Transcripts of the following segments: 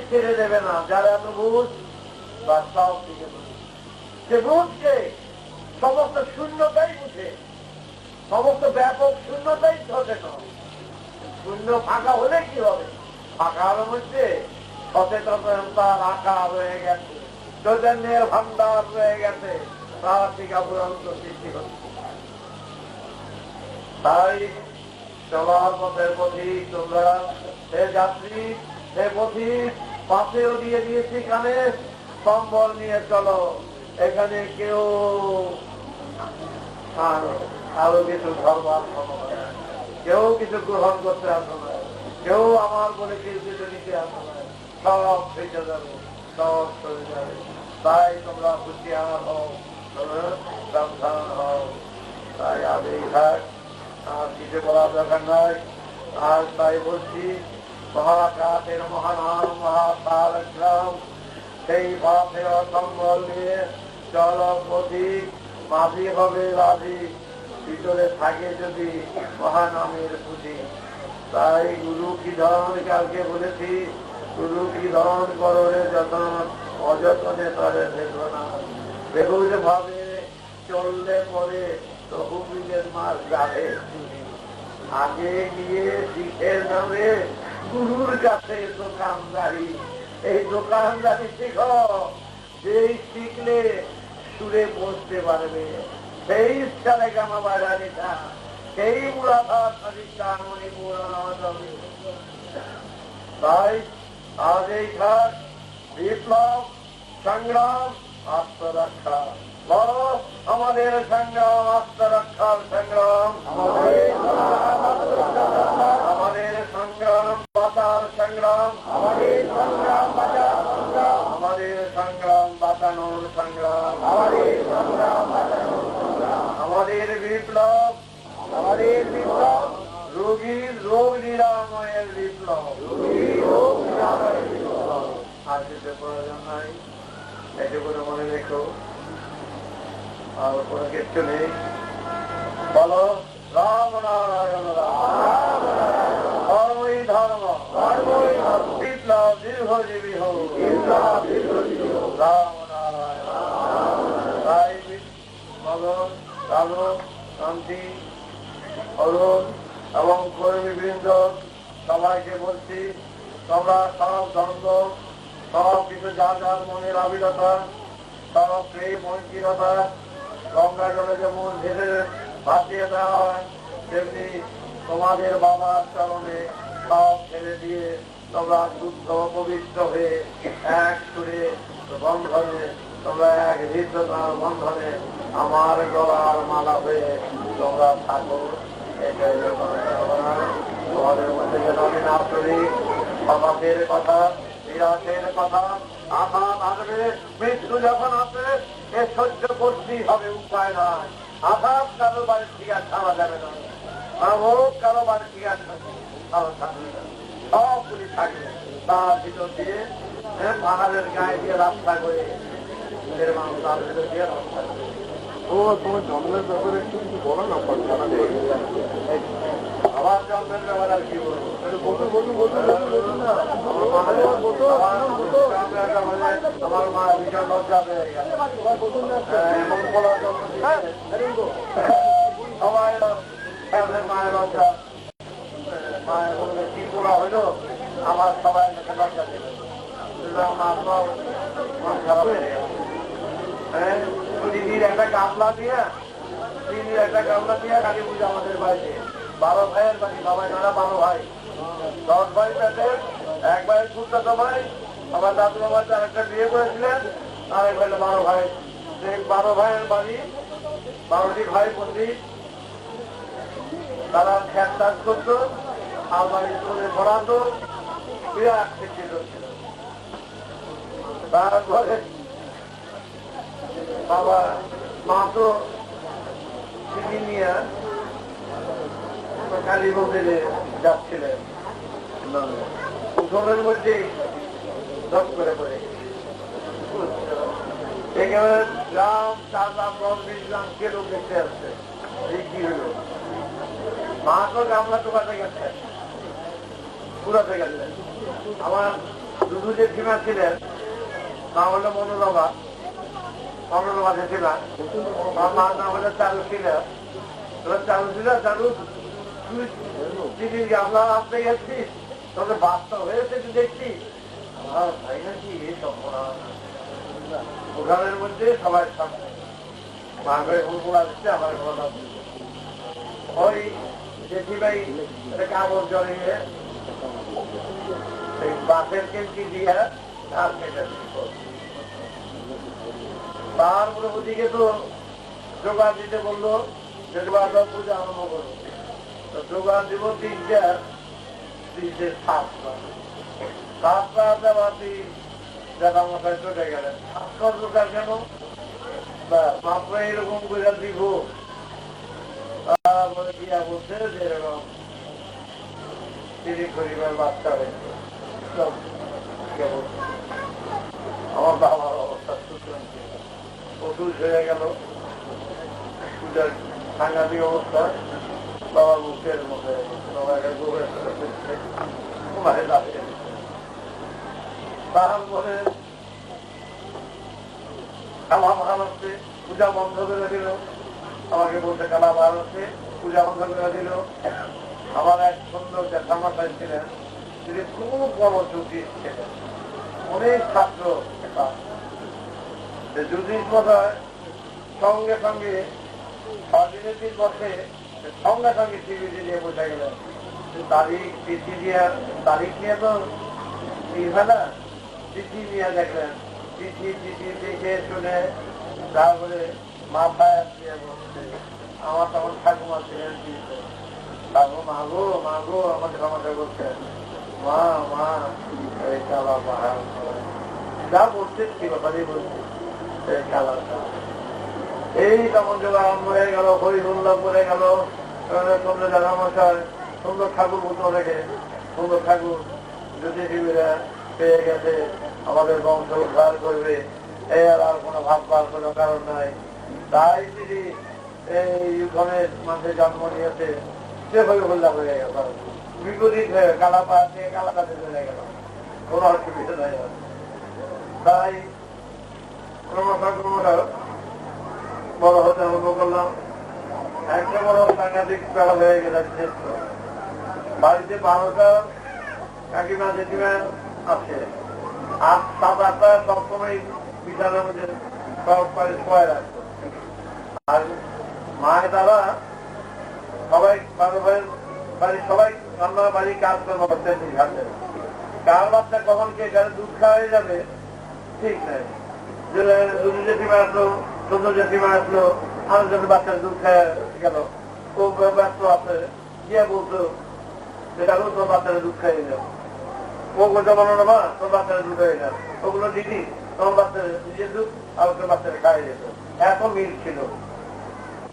ছেড়ে দেবে না যারা এত বুঝ বা সব দিকে সে বুঝকে সমস্ত শূন্যতাই বুঝে, সমস্ত ব্যাপক শূন্যতাই সচেতন। শূন্য ফাঁকা হলে কি হবে? ফাঁকার মধ্যে সচেতনতার আঁকা রয়ে গেছে, চৈতন্যের ভান্ডার রয়ে গেছে, তার টিকা পুরান্ত সৃষ্টি হচ্ছে। তাই চলার পথের পথিক তোমরা, সে যাত্রী, সে পথিক, পাশেও দিয়ে দিয়েছি কানে, সম্বল নিয়ে চলো। এখানে কেউ আরো কিছু ধরবার ক্ষমতা, কেউ কিছু গ্রহণ করতে আসো না, কেউ আমার বলে কিছু নিতে আসো না, সব ফেটে যাবে, সব চলে যাবে। তাই তোমরা হুঁশিয়ার হও, সাবধান হও। তাই আগেই থাক, আর কিছু বলার দরকার নয়। আর তাই বলছি, মহাকাশের মহানাম মহাতারগ্রাম, সেই পথে সম্বল নিয়ে চল পথিক, মাঝি হবে রাজি, ভিতরে থাকে যদি মহানামের পুঁজি। তাই গুরু কি ধন, কালকে বলেছি, গুরু কি ধন কররে যতন, অযতনে তরে দেখো না। বেহুশ ভাবে চললে পরে তহবিলের মাছ যাবে। আগে গিয়ে শিখের নামে গুরুর কাছে দোকানদারি, এই দোকানদারি শিখো। যেই শিখলে সুরে বসতে পারবে, সেই স্থানে গামা বাড়ানিটা, সেই মূলাধার সদিষ্ঠান মণিপুর। তাই আজ এই ঘাট বিপ্লব, সংগ্রাম, আত্মরক্ষা। বলো আমাদের সংগ্রাম, আত্মরক্ষার সংগ্রাম, আমাদের সংগ্রাম বাঁচার সংগ্রাম, আমাদের সংগ্রাম বাঁচানোর সংগ্রাম, আমাদের বিপ্লব, রোগীর রোগ নিরাময়ের বিপ্লব। আর কিছু প্রয়োজন নাই, এটুকু মনে রেখো। আর কোনো কিছু নেই। বলো রাম নারায়ণ রাম, ধর্মই ধর্ম, বিপ্লব দীর্ঘজীবী হোক, রাম নারায়ণ। তাই মদন, কালো, শান্তি, অরুণ এবং কর্মীবৃন্দ সবাইকে বলছি, তোমরা সব দ্বন্দ্ব, সব কিছু যার যার মনের আবিলতা, সব প্রেম মন্ত্রীরতা, গঙ্গা জলে যেমন ভেসে ভাসিয়ে দেওয়া হয়, তেমনি তোমাদের বাবার চরণে সব ছেড়ে দিয়ে তোমরা শুদ্ধ পবিত্র হয়ে এক সুরে বন্ধনে, তোমরা এক হৃদয়তার বন্ধনে আমার গলার মালা হয়ে তোমরা থাকো। এটাই তোমাদের মধ্যে যেন আমি না করি সমাজের কথা, বিরাটের কথা, আঘাত আসবে, মৃত্যু যখন আসবে এ সহ্য করতেই হবে, উপায় নয়। আঘাত কারো বাড়ির থেকে ছাড়া যাবে না, কারো বাড়ির থেকে কারো থাকবে না, সবগুলি থাকবে। তার ভিতর দিয়ে পাহাড়ের গায়ে দিয়ে রাস্তা করে মানুষ তার ভিতর দিয়ে রাস্তা করে। ও তোমার জন্মের ব্যাপারে একটু কিছু বলো না, আমার জন্মের ব্যাপারে আর কি বলবো? আমার মা ভীষণ লজ্জা পেয়ে গেছে, সবাই মায়ের লজ্জা, মায়ের কি পোড়া হইল, আমার সবাই লজ্জা দিল, মন খারাপ হয়ে গেছে। হ্যাঁ, দিদির একটা গামলা দিয়ে, কালী পুজো আমাদের বাড়িতে 12 ভাইয়ের বাড়ি, সবাই নানা 12 ভাই, 10 ভাই পেটের, এক ভাইয়ের খুঁজতে ভাই, আমার দাদু বাবার একটা বিয়ে করেছিলেন, আর এক ভাইলে 12 ভাই। 12 ভাইয়ের বাড়ি, 12টি ভাই পন্ডিত, তারা খ্যাত চাষ করতো, আর বাড়ি করে পড়াতো, বিরাট শিক্ষিত ছিল। তারপরে বাবা মা তো চিঠি নিয়ে কালী মন্দিরে যাচ্ছিলেন, উঠোনের মধ্যে দশ করে পড়ে একেবারে গ্রাম 4 গ্রাম 10 গ্রাম কে লোক দেখতে আসছে, এই কি হলো। মা তো গামলা টোকাতে গেছে, পুরাতে গেছে। আমার দুধু যে সীমা ছিলেন মা হলো মনোরমা, মনোরমা যে সীমা, মা না হলে চারু ছিল, চারু ছিল, চারু দিদি আমরা আপনি গেছি তোদের বাস্তব হয়েছে তুই দেখছি ভাই নাকি এই সব ওখানের মধ্যে সবাই সামনে মা করে ফুলফুলা দিচ্ছে আমার ঘোড়া ওই জেঠি ভাই কাগজ জড়িয়ে সেই বাসের কেন্দ্রি দিয়ে আর কেটে তারপরে ওদিকে তো জোগাড় দিতে বললো যে পূজা আরম্ভ করবো, তো জোগাড় দিব তিনটে সাতটা দেওয়াতি দাদা মশাই চলে গেলেন। আশ্চর্যটা কেন মাত্র এরকম করে দিব, তারপরে গিয়া বলছে যে এরকম তিনি পরিবার বাচ্চা হয়েছে। আমার বাবার অবস্থা অসুস্থ হয়ে গেল, পূজার সাংঘাতিক অবস্থা, বাবার মুখের মধ্যে তারপরে কালা ভার হচ্ছে, পূজা বন্ধ করে দিল, আমাকে বলতে কালা ভার হচ্ছে, পূজা বন্ধ করে দিল। আমার এক সুন্দর জ্যাঠামশাই ছিলেন, তিনি খুব বড় জ্যোতিষ ছিলেন, অনেক ছাত্র। জ্যোতিষ বোধহয় সঙ্গে সঙ্গে অর্ডিনেটির বসে সঙ্গে সঙ্গে টিভিতে দিয়ে বোঝা গেলেন তারিখ তিথি দিয়ে, তারিখ নিয়ে তো না, তিথি নিয়ে দেখলেন, তিথি দেখে শুনে তারপরে মাথায় দিয়ে বসছে। আমার তখন ঠাকুমা ছিলেন, মাগো মাগো আমাকে আমাকে বলছেন মা মা এই কালা পাহাড় যা বলছে কি ব্যাপারই বলছে এই কালাটা। এই তখন যোগ আরম্ভ হয়ে গেল, হরিহুল্লা পড়ে গেল। তোমরা জানা মশাই সুন্দর ঠাকুর মতো রেখে সুন্দর ঠাকুর যদি শিবিরা পেয়ে গেছে আমাদের বংশ উদ্ধার করবে, এই আর কোনো ভাববার কোনো কারণ নাই। তাই যদি এই ইউথনের মাঝে জন্ম নিয়েছে সে হরিহুল্লা হয়ে গেল, বিপরীত হয়ে কালা পাহাড় থেকে কালা কাছে চলে গেল, কোনো অসুবিধা নাই। তাই ক্রমশ বড় হতে আরম্ভ করলাম। একটা বড় সাংঘাতিক বেড়া হয়ে গেছে, বাড়িতে 12টা কাকিমা জেঠিমা আছে, আর 7-8টা সবসময় বিছানার মধ্যে সব পারে শোয়া রাখতো। আর মায়ের দ্বারা সবাই 12 ভাইয়ের বাড়ির সবাই রান্না বাড়ির কাজ করতে হাতে। কার বাচ্চা কখন কে দুধ খাওয়া হয়ে যাবে ঠিক নাই। দুধ জেঠিমা আসলো, সুন্দর জেঠিমা আসলো, আমার জন্য বাচ্চার দুধ খেয়ে গেল, ও ব্যস্ত আছে গিয়ে বলতো যেটা তোর বাচ্চারা দুধ খাইয়ে যাও, ও বলতে বলো না মা তোর বাচ্চারা দুধ হয়ে যাও, ওগুলো দিদি তোমার বাচ্চারা নিজের দুধ আর তোর বাচ্চারা খাইয়ে যেত। এত মিল ছিল,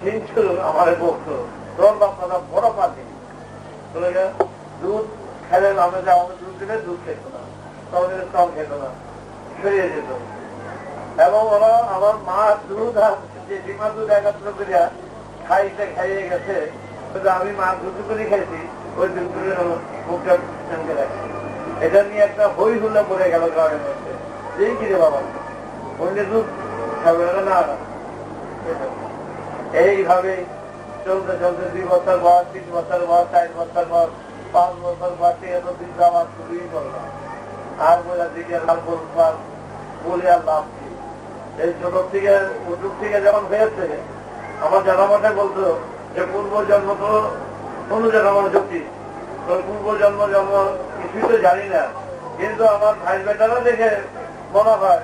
কিন্তু আমার বলতো তোর বাচ্চারা বড় পাতি দুধ খেলে আমরা যে আমাদের দুধ দিলে দুধ খেত না, তোমাদের স্তন খেত না, সরিয়ে যেত। এবং ওরা আমার মা দুধ আর যে ডিমা দুধ একাত্র করিয়া খাইয়ে গেছে, আমি মা দুধ করে খাইছি, ওই দুধ করে মুখটা সঙ্গে রাখছি। এটা নিয়ে একটা হই হুল্লা পড়ে গেল গ্রামের মধ্যে, এই কিরে বাবা অন্য দুধ খাবে না। এইভাবে চলতে চলতে 2 বছর বয়স, 3 বছর বয়স, 4 বছর বয়স, 5 বছর বয়সে এত দিন আমার শুরুই করলাম। আর বোঝা দিকে বলে আর লাভ কি? এই ছোট থেকে উদ্যোগ থেকে যখন হয়েছে, আমার জানামাটা বলতো যে পূর্বজন্ম তো অনুযায়ী আমার জ্যোতি, পূর্বজন্ম জন্ম কিছুই তো জানি না, কিন্তু আমার ভাই বেটারা দেখে মনে হয়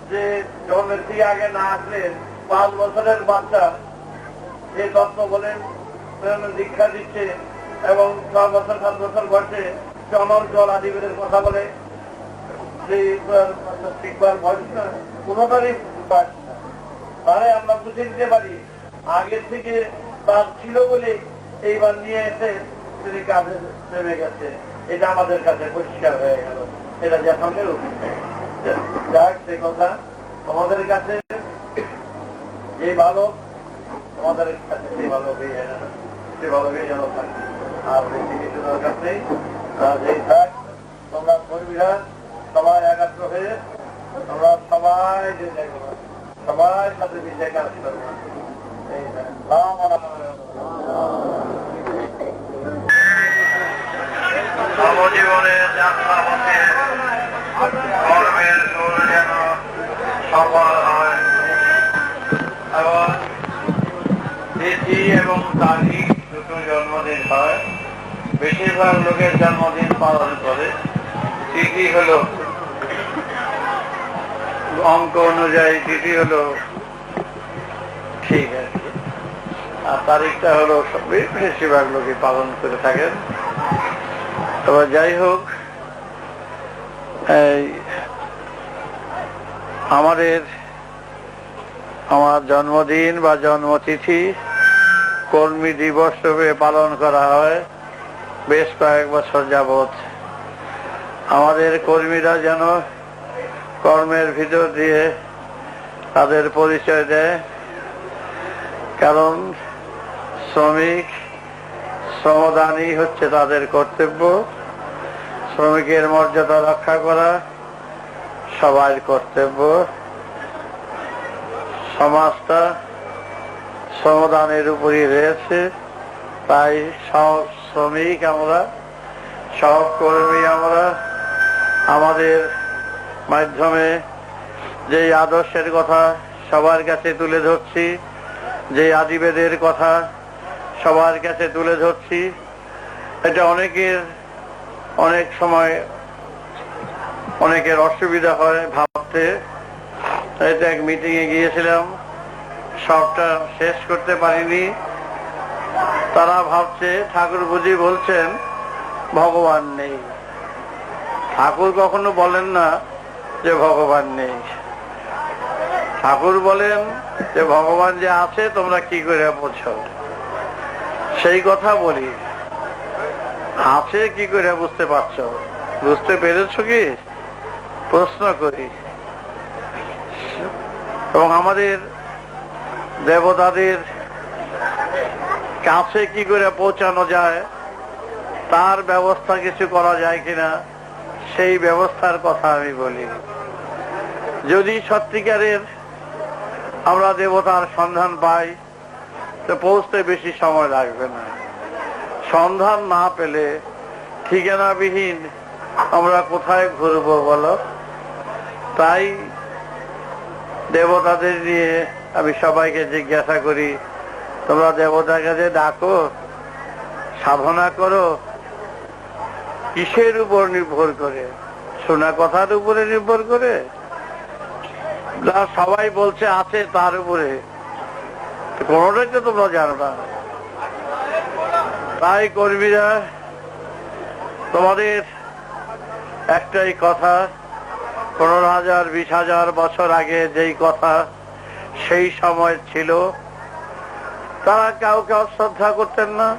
যে জন্মের থেকে আগে না আসলে 5 বছরের বাচ্চা এই তত্ত্ব বলেন দীক্ষা দিচ্ছে, এবং 6 বছর 7 বছর বয়সে চমন জল আদিবের কথা বলে, সেই শিখবার বয়স না কোনোটারই পাঠ না। তাহলে আমরা বুঝে নিতে পারি আগের থেকে তার ছিল বলে এইবার নিয়ে এসে তিনি কাজে নেমে গেছে। এটা আমাদের কাছে পরিষ্কার হয়ে গেল, এটা জাফানের যাক সে কথা। আমাদের কাছে যে ভালো, আমাদের কাছে সে ভালো হয়ে যায় না, সে ভালো হয়ে যেন থাকে। আর বেশি কিছু দরকার নেই, যেই থাক তোমরা কর্মীরা সবাই একাত্র হয়ে আমরা সবাই যে জায়গা সবাই সাথে বিজয় কাজ করবো। জীবনের যাত্রা পথে কর্মের সুর যেন সফল হয় এবং তিথি এবং তারিখ দুটো জন্মদিন হয়। বেশিরভাগ লোকের জন্মদিন পালন করে। তিথি হলো অঙ্ক অনুযায়ী, তিথি হলো ঠিক আছে, আর তারিখটা হলো বেশিরভাগ লোকে পালন করে থাকেন। তবে যাই হোক, আমার জন্মদিন বা জন্মতিথি কর্মী দিবস রূপে পালন করা হয় বেশ কয়েক বছর যাবৎ। আমাদের কর্মীরা যেন কর্মের ভিতর দিয়ে তাদের পরিচয় দেয়, কারণ শ্রমিক শ্রমদানই হচ্ছে তাদের কর্তব্য। শ্রমিকের মর্যাদা রক্ষা করা সবার কর্তব্য। সমাজটা শ্রমদানের উপরই রয়েছে, তাই সব শ্রমিক আমরা, সব কর্মী আমরা আমাদের মাধ্যমে যে আদর্শের কথা সবার কাছে তুলে ধরছি, যে আদিবেদের কথা সবার কাছে তুলে ধরছি, এটা অনেক সময় অনেকের অসুবিধা হয় ভাবতে। এটা এক মিটিংয়ে গিয়েছিলাম, সবটা শেষ করতে পারিনি। তারা ভাবছে ঠাকুর বুঝি বলছেন ভগবান নেই। ঠাকুর কখনো বলেন না যে ভগবান নেই। ঠাকুর বলেন যে ভগবান যে আছে তোমরা কি করে বোঝো। সেই কথা বলি, আছে কি করে বুঝতে পারছো? বুঝতে পেরেছ কি? প্রশ্ন করি। এবং আমাদের দেবতাদের কাছে কি করে পৌঁছানো যায়, তার ব্যবস্থা কিছু করা যায় কিনা, সেই ব্যবস্থার কথা আমি বলি। যদি সত্যিকারের আমরা দেবতার সন্ধান পাই তো পৌঁছতে বেশি সময় লাগবে না। সন্ধান না পেলে ঠিকানাবিহীন আমরা কোথায় ঘুরবো বলো? তাই দেবতাদের নিয়ে আমি সবাইকে জিজ্ঞাসা করি, তোমরা দেবতাকে যে ডাকো, সাধনা করো, কিসের উপর নির্ভর করে? শোনা কথার উপরে নির্ভর করে? যা সবাই বলছে আছে তার উপরে? কোনটাই তো তোমরা জানো না। তাই কর্মীরা, তোমাদের একটাই কথা, 15,000 20,000 বছর আগে যেই কথা সেই সময় ছিল, তারা কাউকে অশ্রদ্ধা করতেন না,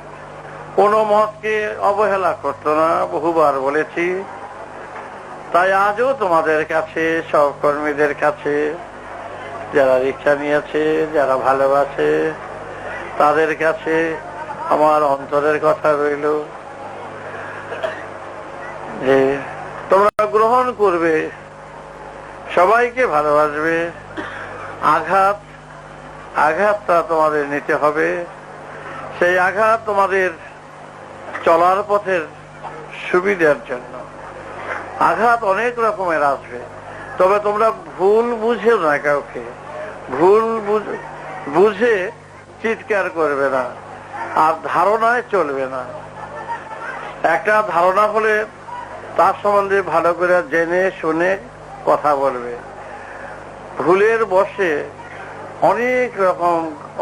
কোনো মতকে অবহেলা করত না, বহুবার বলেছি। তাই আজও তোমাদের কাছে, সব কর্মীদের কাছে, যারা রিক্সা নিয়েছে, যারা ভালোবাসে, তাদের কাছে আমার অন্তরের কথা রইল যে তোমরা গ্রহণ করবে, সবাইকে ভালোবাসবে। আঘাতটা তোমাদের নিতে হবে। সেই আঘাত তোমাদের চলার পথের সুবিধার জন্য। আঘাত অনেক রকমের আসবে, তবে তোমরা ভুল বুঝেও না, কাউকে ভুল বুঝে চিৎকার করবে না, আর ধারণায় চলবে না। একটা ধারণা হলে তার সম্বন্ধে ভালো করে জেনে শুনে কথা বলবে। ভুলের বশে অনেক রকম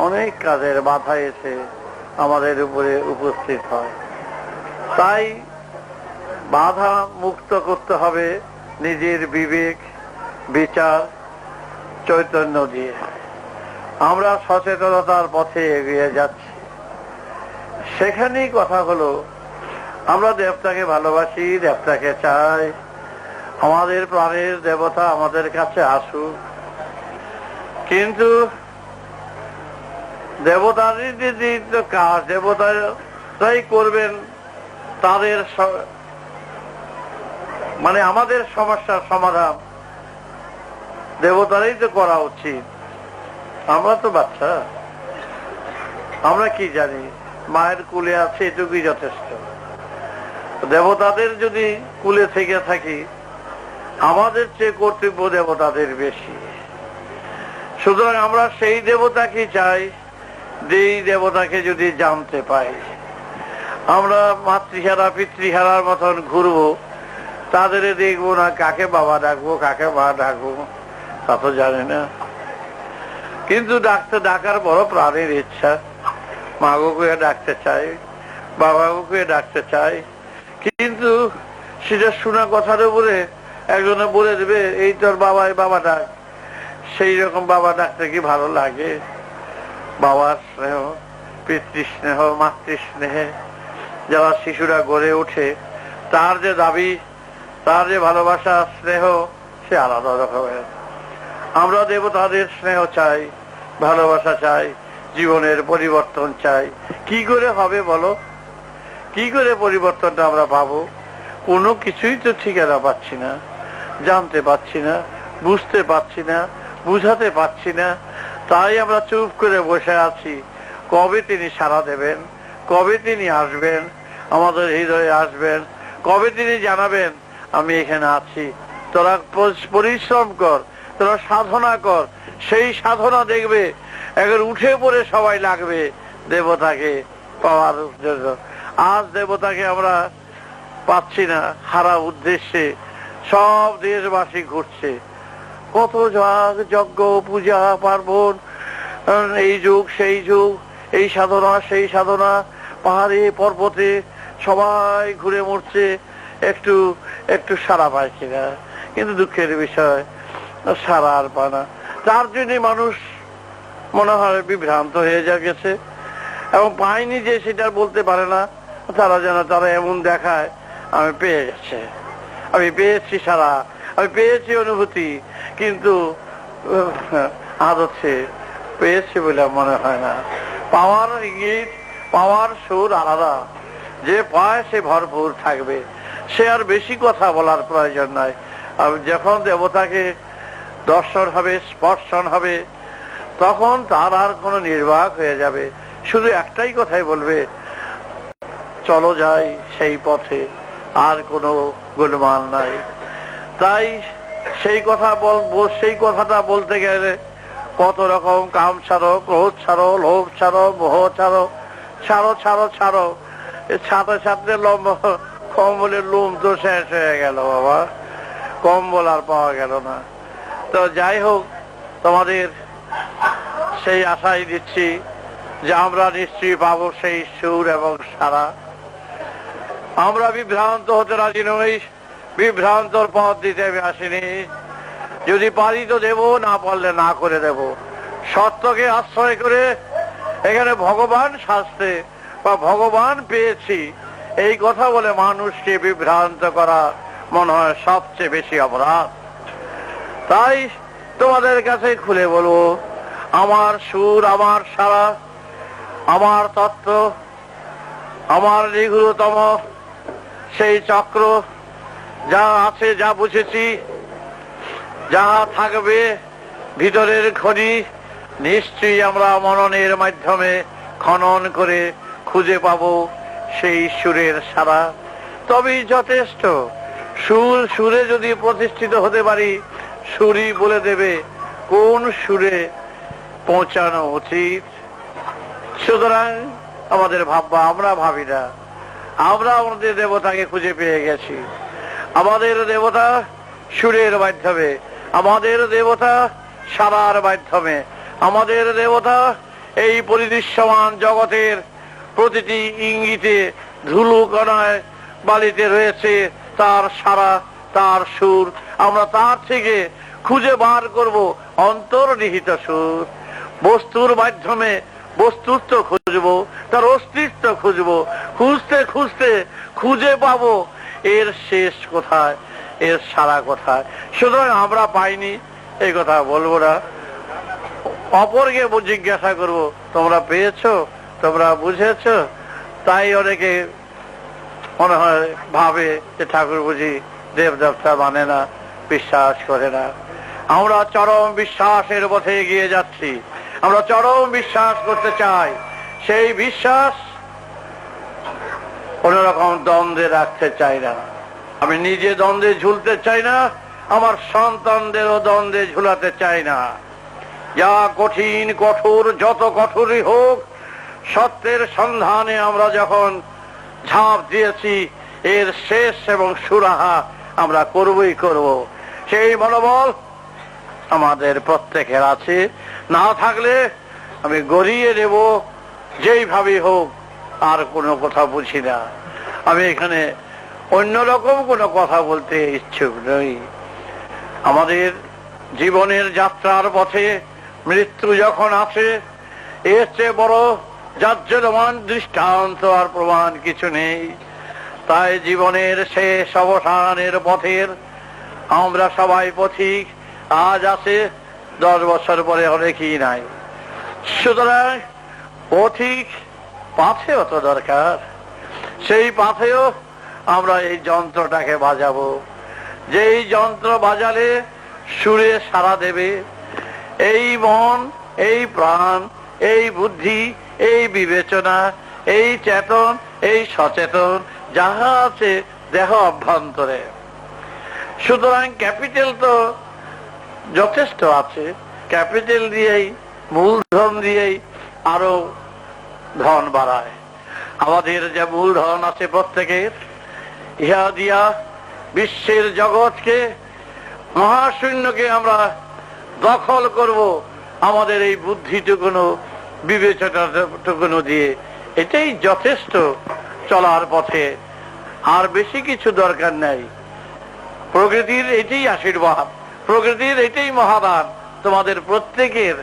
অনেক কাজের বাধা এসে আমাদের উপরে উপস্থিত হয়। তাই বাধা মুক্ত করতে হবে নিজের বিবেক, বিচার, চৈতন্য দিয়ে। আমরা সচেতনতার পথে এগিয়ে যাচ্ছি। সেখানেই কথা হলো, আমরা দেবতাকে ভালোবাসি, দেবতাকে চাই, আমাদের প্রাণের দেবতা আমাদের কাছে আসুক। কিন্তু দেবতারই যে কাজ দেবতারাই করবেন, তাদের মানে আমাদের সমস্যার সমাধান দেবতারাই তো করা উচিত। আমরা তো বাচ্চা, আমরা কি জানি? মায়ের কুলে আছে এটুকুই যথেষ্ট। দেবতাদের যদি কুলে থেকে থাকি, আমাদের চেয়ে কর্তব্য দেবতাদের বেশি। সুতরাং আমরা সেই দেবতাকে চাই, যেই দেবতাকে যদি জানতে পাই। আমরা মাতৃহারা পিতৃহারার মতন ঘুরবো, তাদের দেখবো না কাকে বাবা ডাকবো কাকে মা ডাকবো, তা তো জানে না। কিন্তু ডাকার বড় প্রাণের ইচ্ছা। মা গোকে ডাকতে চাই, বাবা গোকে ডাকতে চাই, কিন্তু সেটা শোনা কথার উপরে একজনে বলে দেবে এই তোর বাবা ডাক। সেই রকম বাবা ডাকতে কি ভালো লাগে? বাবার স্নেহ, পিতৃস্নেহ, মাতৃস্নেহে যারা শিশুরা গড়ে ওঠে, তার যে দাবি, তার যে ভালোবাসা স্নেহ, সে আলাদা রকমের। আমরা দেবতাদের স্নেহ চাই, ভালোবাসা চাই, জীবনের পরিবর্তন চাই। কি করে হবে বলো? কি করে পরিবর্তনটা আমরা পাবো? কোনো কিছুই তো ঠিকানা পাচ্ছি না, জানতে পাচ্ছি না, বুঝতে পাচ্ছি না, বুঝাতে পাচ্ছি না। তাই আমরা চুপ করে বসে আছি। কবে তিনি সাড়া দেবেন? কবে তিনি আসবেন, আমাদের হৃদয়ে আসবেন? কবে তিনি জানাবেন আমি এখানে আছি, তোরা পরিশ্রম কর, তোরা সাধনা কর। সেই সাধনা দেখবে একবার উঠে পড়ে সবাই লাগবে দেবতাকে পাওয়ার জন্য। আজ দেবতাকে আমরা পাচ্ছি না, হারা উদ্দেশ্যে সব দেশবাসী ঘুরছে। কত যজ্ঞ পূজা পার্বণ, এই যুগ সেই যুগ, এই সাধনা সেই সাধনা, পাহাড়ে পর্বতে সবাই ঘুরে মরছে, একটু একটু সারা পায় কিনা। কিন্তু দুঃখের বিষয়, সারা আর পায় না। তার জন্য মানুষ মনে হয় বিভ্রান্ত হয়ে গেছে, এবং পায়নি যে সেটা বলতে পারে না। তারা যেন তারা এমন দেখায় আমি পেয়ে গেছে, আমি পেয়েছি সারা, আমি পেয়েছি অনুভূতি, কিন্তু আদতে পেয়েছি বলে মনে হয় না। পাওয়ার ইঙ্গিত, পাওয়ার সুর আলাদা। যে পায় সে ভরপুর থাকবে, সে আর বেশি কথা বলার প্রয়োজন নাই। আর যখন দেবতাকে দর্শন হবে, স্পর্শন হবে, তখন তার আর কোনো নির্বাক হয়ে যাবে। শুধু একটাই কথাই বলবে, চলো যাই সেই পথে, আর কোনো গোলমাল নাই। তাই সেই কথাটা বলতে গেলে কত রকম কাম ছাড়ো, ক্রোধ ছাড়ো, লোভ ছাড়ো, মোহ ছাড়ো, ছাড়ো ছাড়ো ছাড়ো। সাথে সাথে কম্বলের লোম তো শেষ হয়ে গেল বাবা, কম্বল আর পাওয়া গেল না। তো যাই হোক, তোমাদের সেই আশাই দিচ্ছি যে আমরা নিশ্চয়ই পাবো সেই সুর এবং সারা। আমরা বিভ্রান্ত হতে রাজি নই, বিভ্রান্তর পথ দিতে আমি আসিনি। যদি পারি তো দেব, না পারলে না করে দেব। সত্যকে আশ্রয় করে এখানে ভগবান শাস্তে বা ভগবান পেয়েছি এই কথা বলে মানুষকে বিভ্রান্ত করা মনে হয় সবচেয়ে বেশি অপরাধ। তাই তোমাদের কাছে খুলে বলবো, আমার সুর, আমার সারা, আমার তত্ত্ব, আমার নিগূঢ়তম সেই চক্র, যা আছে, যা বুঝেছি, যা থাকবে ভিতরের খনি, নিশ্চয়ই আমরা মননের মাধ্যমে খনন করে খুঁজে পাবো সেই সুরের সারা। তবেই যথেষ্ট। সুরে যদি প্রতিষ্ঠিত হতে পারি, সুরই বলে দেবে কোন সুরে পৌঁছানো উচিত। সুতরাং আমাদের ভাববা, আমরা ভাবি না। আমরা আমাদের দেবতাকে খুঁজে পেয়ে গেছি। আমাদের দেবতা সুরের মাধ্যমে, আমাদের দেবতা সারার মাধ্যমে, আমাদের দেবতা এই পরিদৃশ্যমান জগতের প্রতিটি ইঙ্গিতে, ধুলো কণায়, বালিতে রয়েছে তার সারা, তার সুর। আমরা তার থেকে খুঁজে বার করব অন্তর্নিহিত সুর। বস্তুর মাধ্যমে বস্তুত্ব খুঁজবো, তার অস্তিত্ব খুঁজবো, খুঁজতে খুঁজতে খুঁজে পাবো এর শেষ কোথায়, এর সারা কোথায়। সুতরাং আমরা পাইনি এই কথা বলবো না, অপরকে জিজ্ঞাসা করব, তোমরা পেয়েছো, তোমরা বুঝেছ? তাই অনেকে মনে হয় ভাবে যে ঠাকুর বুঝি দেবদেবতা মানে না, বিশ্বাস করে না। আমরা চরম বিশ্বাসের পথে এগিয়ে যাচ্ছি। আমরা চরম বিশ্বাস করতে চাই। সেই বিশ্বাস কোন রকম দ্বন্দ্বে রাখতে চাই না। আমি নিজে দ্বন্দ্বে ঝুলতে চাই না, আমার সন্তানদেরও দ্বন্দ্বে ঝুলাতে চাই না। যা কঠিন কঠোর, যত কঠোরই হোক, সত্যের সন্ধানে আমরা যখন ঝাঁপ দিয়েছি, এর শেষ এবং সুরাহা আমরা করবই করব। সেই মনোবল আমাদের প্রত্যেকের আছে। না থাকলে আমি গড়িয়ে নেব যেইভাবে হোক, আর কোনো কথা বুঝি না। আমি এখানে অন্যরকম কোনো কথা বলতে ইচ্ছুক নই। আমাদের জীবনের যাত্রার পথে মৃত্যু যখন আছে, এর চেয়ে বড় জাজ্জলমান দৃষ্টান্ত আর প্রমাণ কিছু নেই। তাই জীবনের শেষ অবসানের পথের আমরা সবাই পথিক। আজ আছে, 10 বছর পরে অনেকই নাই। সুতরাং পথিক পাথেও তো দরকার। সেই পাথেও আমরা এই যন্ত্রটাকে বাজাবো, যেই যন্ত্র বাজালে সুরে সাড়া দেবে। এই মন, এই প্রাণ, এই বুদ্ধি, এই বিবেচনা, এই চেতন, এই সচেতন যাহা আছে দেহ অভ্যন্তরে। সুতরাং ক্যাপিটাল তো যথেষ্ট আছে। ক্যাপিটাল দিয়েই, মূলধন দিয়েই আরো ধন বাড়ায়। আমাদের যে মূলধন আছে প্রত্যেকের, ইহা দিয়া বিশ্বের জগৎকে, মহাশূন্যকে আমরা দখল করব আমাদের এই বুদ্ধিটুকুনো, বিবেচনাটুকুনো দিয়ে। এটাই যথেষ্ট চলার পথে, আর বেশি কিছু দরকার নাই। প্রকৃতির এটাই আশীর্বাদ, প্রকৃতির এটাই মহাদান। তোমাদের প্রত্যেকের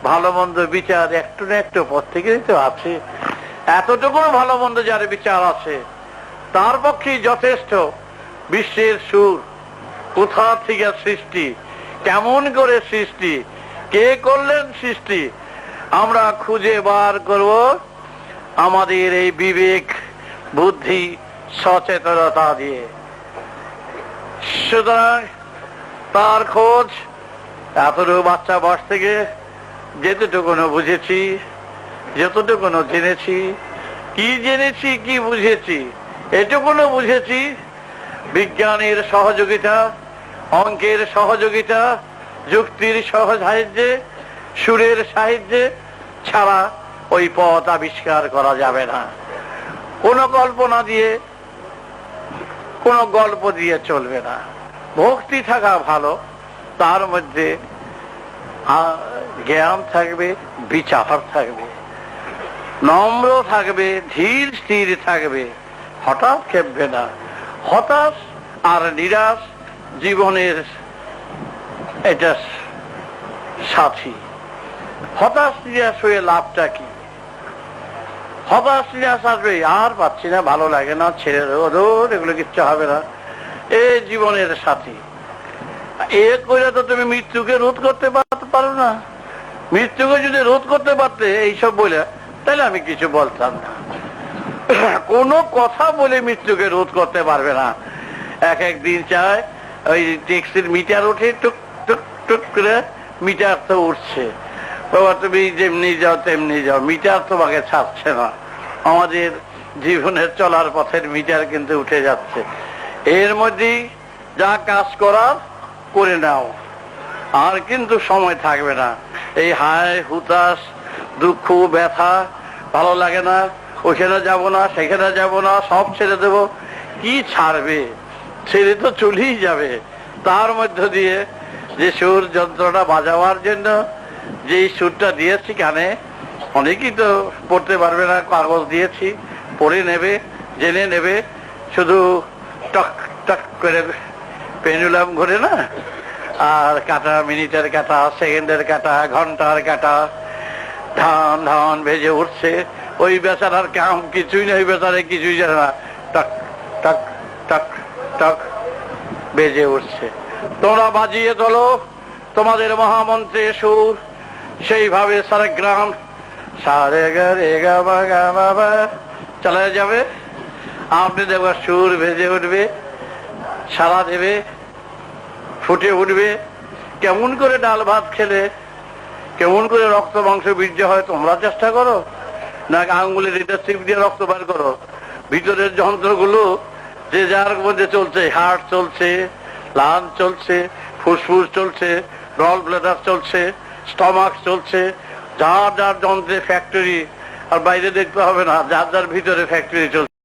ভালো মন্দ বিচার একটু না একটু প্রত্যেকেরই তো আছে। এতটুকু ভালো মন্দ যার বিচার আছে, তার পক্ষেই যথেষ্ট। বিশ্বের সুর কোথা থেকে সৃষ্টি, কেমন করে সৃষ্টি, কে করলেন সৃষ্টি, আমরা খুঁজে বার করব আমাদের এই বিবেক, বুদ্ধি, সচেতনতা দিয়ে। সুতরাং তার খোঁজ এতটুকু বাচ্চা বয়স থেকে যেতটুকুনো বুঝেছি, যতটুকুনো জেনেছি, কি জেনেছি, কি বুঝেছি, এটুকুনো বুঝেছি বিজ্ঞানের সহযোগিতা, অঙ্কের সহযোগিতা, যুক্তির সাহায্যে, সুরের সাহায্যে ছাড়া ওই পথ আবিষ্কার করা যাবে না। কোনো কল্পনা দিয়ে, কোনো গল্প দিয়ে চলবে না। ভক্তি থাকা ভালো, তার মধ্যে জ্ঞান থাকবে, বিচার থাকবে, নম্র থাকবে, ধীর স্থির থাকবে, হঠাৎ খেপবে না। হতাশ আর নিরাশ জীবনের এটা সাথী। হতাশ নিরাশ হয়ে লাভটা কি? হতাশ নিরাশ আসবে, আর পাচ্ছি না, ভালো লাগে না, ছেড়ে দেবো, এগুলো কিচ্ছু হবে না। এ জীবনের সাথী। এ করে তো তুমি মৃত্যুকে রোধ করতে পারো না। মৃত্যুকে যদি রোধ করতে পারতে এইসব বলে, তাহলে আমি কিছু বলতাম না। কোনো কথা বলে মৃত্যুকে রোধ করতে পারবে না। এক একদিন চায় ওই ট্যাক্সির মিটার ওঠে, টুক টুক টুক করে মিটার তো উঠছে, বাবা তুমি যেমনি যাও তেমনি যাও, মিটার তোমাকে ছাড়ছে না। আমাদের জীবনের চলার পথের মিটার কিন্তু উঠে যাচ্ছে। এর মধ্যেই যা কাজ করার করে নাও, আর কিন্তু সময় থাকবে না। এই হায় হুতাশ, দুঃখ, ব্যথা, ভালো লাগে না, ওখানে যাব না, সেখানে যাব না, সব ছেড়ে দেব, কি ছাড়বে? ছেড়ে তো চলেই যাবে। তার মধ্য দিয়ে যে সুর যন্ত্রটা বাজাবার জন্য যেই সুরটা দিয়েছি কানে, অনেকেই তো পড়তে পারবে না, কাগজ দিয়েছি, পড়ে নেবে, জেনে নেবে। শুধু টক টক করে পেনুলাম ঘুরে না, আর কাটা, মিনিটের কাটা, সেকেন্ডের কাটা, ঘন্টার কাটা ধান ধান ভেজে উঠছে। ওই বেচারার কাম কিছুই না, ওই বেচারে কিছুই জানে না, টক টক টক টক বেজে উঠছে। তোমরা বাজিয়ে তোলো তোমাদের মহামন্ত্রে সুর, সেইভাবে সারে গ্রাম সারে গা রে গা বা গা বাবা চালা যাবে। আপনি দেখবার সুর ভেজে উঠবে, সারা দেবে, ফুটে উঠবে। কেমন করে ডাল ভাত খেলে কেমন করে রক্ত মাংস বীর্য হয় তোমরা চেষ্টা করো, না আঙ্গুলের এটা চিপ দিয়ে রক্ত বার করো। ভিতরের যন্ত্রগুলো যে যার মধ্যে চলছে, হার্ট চলছে, লাঞ্চ চলছে, ফুসফুস চলছে, গল ব্লাডার চলছে, স্টমাক চলছে, যার যার যন্ত্রে ফ্যাক্টরি। আর বাইরে দেখতে হবে না, যার যার ভিতরে ফ্যাক্টরি চলছে।